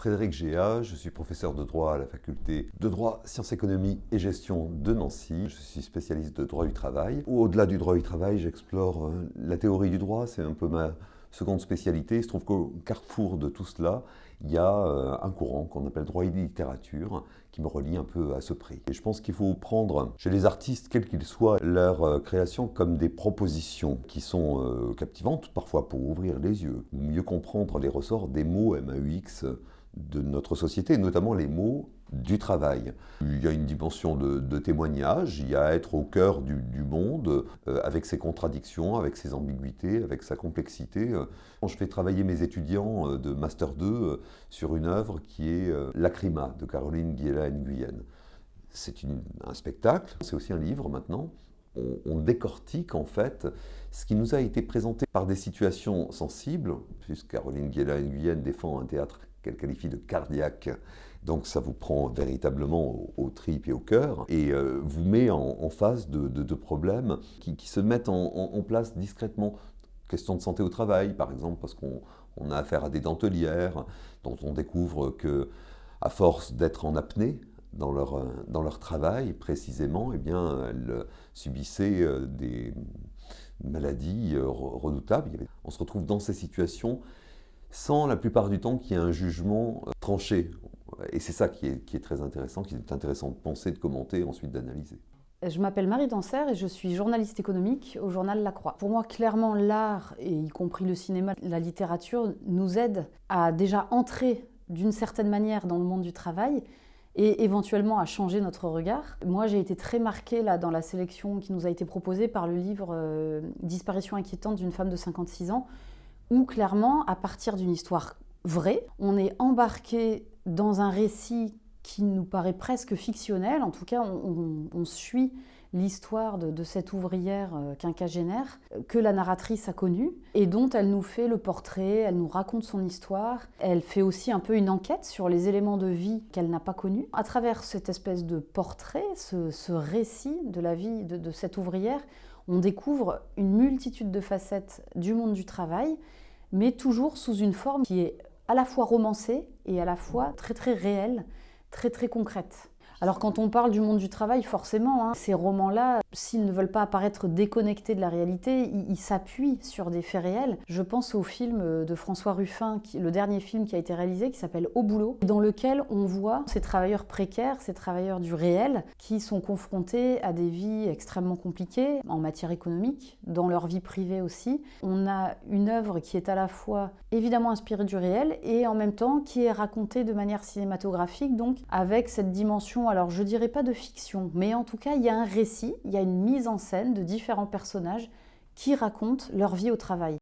Frédéric Géat, je suis professeur de droit à la faculté de droit, sciences économie et gestion de Nancy. Je suis spécialiste de droit du travail. Au-delà du droit du travail, j'explore la théorie du droit, c'est un peu ma seconde spécialité. Il se trouve qu'au carrefour de tout cela, il y a un courant qu'on appelle droit et littérature qui me relie un peu à ce prix. Et je pense qu'il faut prendre chez les artistes, quels qu'ils soient, leur création comme des propositions qui sont captivantes, parfois pour ouvrir les yeux, ou mieux comprendre les ressorts des mots MAUX de notre société, notamment les mots du travail. Il y a une dimension de témoignage, il y a à être au cœur du monde, avec ses contradictions, avec ses ambiguïtés, avec sa complexité. Je fais travailler mes étudiants de Master 2 sur une œuvre qui est Lacrima de Caroline Guéla-Nguyen. C'est un spectacle, c'est aussi un livre maintenant. On décortique en fait ce qui nous a été présenté par des situations sensibles, puisque Caroline Guéla-Nguyen défend un théâtre qu'elle qualifie de cardiaque, donc ça vous prend véritablement aux tripes et au cœur, et vous met en face de problèmes qui se mettent en place discrètement. Question de santé au travail, par exemple, parce qu'on a affaire à des dentelières, dont on découvre que, à force d'être en apnée dans leur travail, précisément, eh bien, elles subissaient des maladies redoutables. On se retrouve dans ces situations sans la plupart du temps qu'il y ait un jugement tranché. Et c'est ça qui est très intéressant, qui est intéressant de penser, de commenter, ensuite d'analyser. Je m'appelle Marie Danser et je suis journaliste économique au journal La Croix. Pour moi, clairement, l'art, et y compris le cinéma, la littérature, nous aide à déjà entrer d'une certaine manière dans le monde du travail et éventuellement à changer notre regard. Moi, j'ai été très marquée là, dans la sélection qui nous a été proposée par le livre « Disparition inquiétante d'une femme de 56 ans », où clairement, à partir d'une histoire vraie, on est embarqué dans un récit qui nous paraît presque fictionnel. En tout cas, on suit l'histoire de cette ouvrière quinquagénaire que la narratrice a connue et dont elle nous fait le portrait, elle nous raconte son histoire. Elle fait aussi un peu une enquête sur les éléments de vie qu'elle n'a pas connus. À travers cette espèce de portrait, ce récit de la vie de cette ouvrière, on découvre une multitude de facettes du monde du travail, mais toujours sous une forme qui est à la fois romancée et à la fois très très réelle, très très concrète. Alors quand on parle du monde du travail, forcément, ces romans-là, s'ils ne veulent pas apparaître déconnectés de la réalité, ils s'appuient sur des faits réels. Je pense au film de François Ruffin, le dernier film qui a été réalisé, qui s'appelle Au boulot, dans lequel on voit ces travailleurs précaires, ces travailleurs du réel, qui sont confrontés à des vies extrêmement compliquées, en matière économique, dans leur vie privée aussi. On a une œuvre qui est à la fois évidemment inspirée du réel et en même temps qui est racontée de manière cinématographique, donc avec cette dimension, alors je dirais pas de fiction, mais en tout cas il y a un récit, il y a une mise en scène de différents personnages qui racontent leur vie au travail.